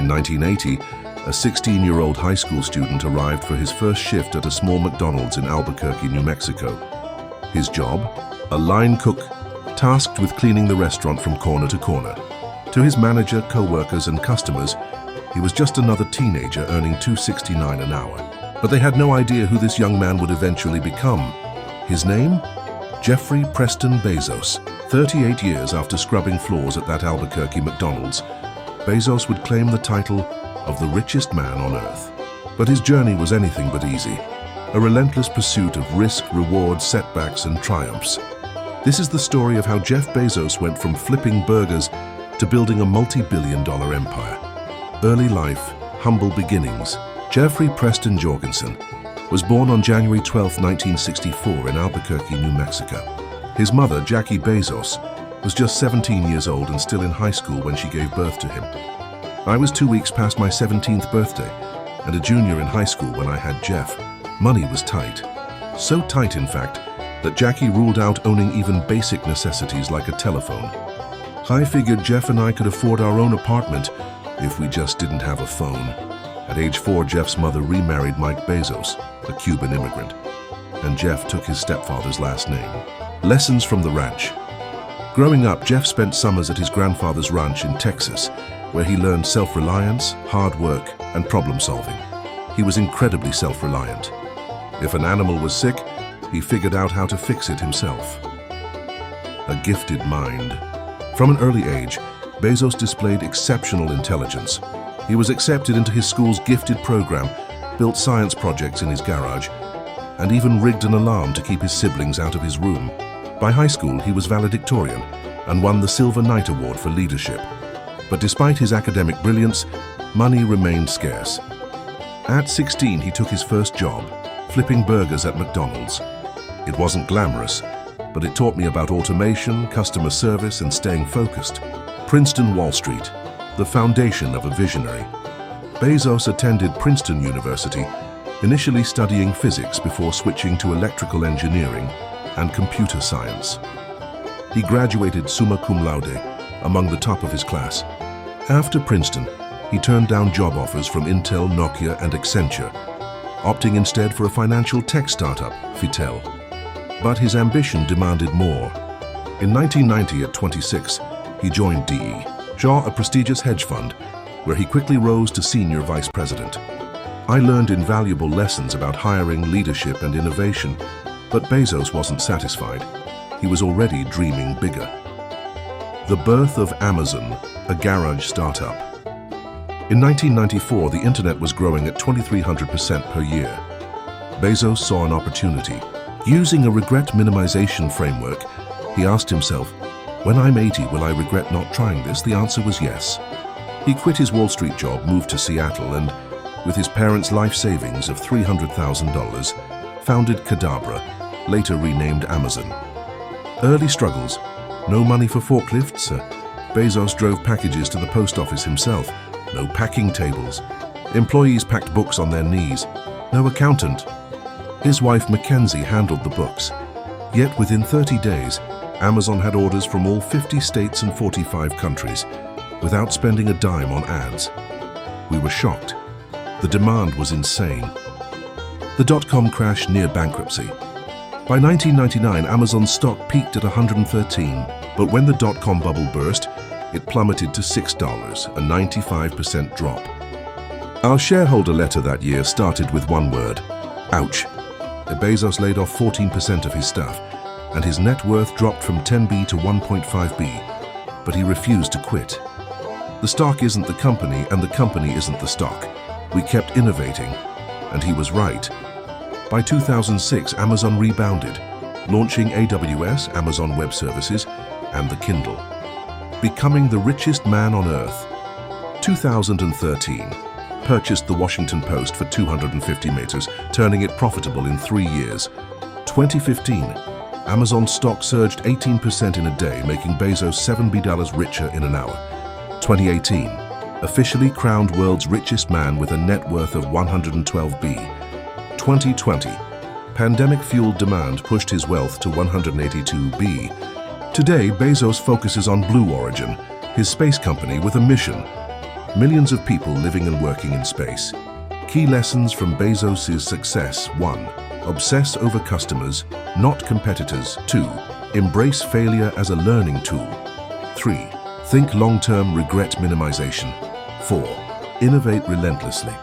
In 1980, a 16-year-old high school student arrived for his first shift at a small McDonald's in Albuquerque, New Mexico. His job? A line cook tasked with cleaning the restaurant from corner to corner. To his manager, co-workers, and customers, he was just another teenager earning $2.69 an hour. But they had no idea who this young man would eventually become. His name? Jeffrey Preston Bezos. 38 years after scrubbing floors at that Albuquerque McDonald's, Bezos would claim the title of the richest man on earth. But his journey was anything but easy. A relentless pursuit of risk, reward, setbacks, and triumphs. This is the story of how Jeff Bezos went from flipping burgers to building a multi-billion-dollar empire. Early life, humble beginnings. Jeffrey Preston Jorgensen was born on January 12, 1964 in Albuquerque, New Mexico. His mother, Jackie Bezos, was just 17 years old and still in high school when she gave birth to him. I was 2 weeks past my 17th birthday and a junior in high school when I had Jeff. Money was tight. So tight, in fact, that Jackie ruled out owning even basic necessities like a telephone. I figured Jeff and I could afford our own apartment if we just didn't have a phone. At age 4, Jeff's mother remarried Mike Bezos, a Cuban immigrant, and Jeff took his stepfather's last name. Lessons from the ranch. Growing up, Jeff spent summers at his grandfather's ranch in Texas, where he learned self-reliance, hard work, and problem-solving. He was incredibly self-reliant. If an animal was sick, he figured out how to fix it himself. A gifted mind. From an early age, Bezos displayed exceptional intelligence. He was accepted into his school's gifted program, built science projects in his garage, and even rigged an alarm to keep his siblings out of his room. By high school, he was valedictorian and won the Silver Knight Award for leadership. But despite his academic brilliance, money remained scarce. At 16, he took his first job, flipping burgers at McDonald's. It wasn't glamorous, but it taught me about automation, customer service, and staying focused. Princeton Wall Street, the foundation of a visionary. Bezos attended Princeton University, initially studying physics before switching to electrical engineering and computer science. He graduated summa cum laude, among the top of his class. After Princeton, he turned down job offers from Intel, Nokia, and Accenture, opting instead for a financial tech startup, Fitel. But his ambition demanded more. In 1990, at 26, he joined DE, a prestigious hedge fund, where he quickly rose to senior vice president. I learned invaluable lessons about hiring, leadership, and innovation, but Bezos wasn't satisfied. He was already dreaming bigger. The birth of Amazon, a garage startup. In 1994, the internet was growing at 2,300% per year. Bezos saw an opportunity. Using a regret minimization framework, he asked himself, "When I'm 80, will I regret not trying this?" The answer was yes. He quit his Wall Street job, moved to Seattle, and, with his parents' life savings of $300,000, founded Cadabra, later renamed Amazon. Early struggles. No money for forklifts. Bezos drove packages to the post office himself. No packing tables. Employees packed books on their knees. No accountant. His wife Mackenzie handled the books. Yet within 30 days, Amazon had orders from all 50 states and 45 countries, without spending a dime on ads. We were shocked. The demand was insane. The dot-com crash near bankruptcy. By 1999, Amazon's stock peaked at 113, but when the dot-com bubble burst, it plummeted to $6, a 95% drop. Our shareholder letter that year started with one word: ouch. Bezos laid off 14% of his staff, and his net worth dropped from 10B to 1.5B, but he refused to quit. The stock isn't the company, and the company isn't the stock. We kept innovating, and he was right. By 2006, Amazon rebounded, launching AWS, Amazon Web Services, and the Kindle. Becoming the richest man on earth. 2013, purchased the Washington Post for $250 million, turning it profitable in 3 years. 2015, Amazon stock surged 18% in a day, making Bezos $7 richer in an hour. 2018, officially crowned world's richest man with a net worth of 112B. 2020, pandemic-fueled demand pushed his wealth to 182B. Today, Bezos focuses on Blue Origin, his space company with a mission: Millions of people living and working in space. Key lessons from Bezos' success. 1. Obsess over customers, not competitors. 2. Embrace failure as a learning tool. 3. Think long-term, regret minimization. 4. Innovate relentlessly.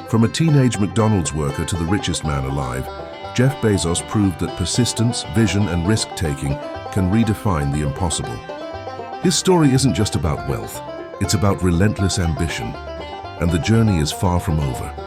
From a teenage McDonald's worker to the richest man alive, Jeff Bezos proved that persistence, vision, and risk-taking can redefine the impossible. His story isn't just about wealth, it's about relentless ambition, and the journey is far from over.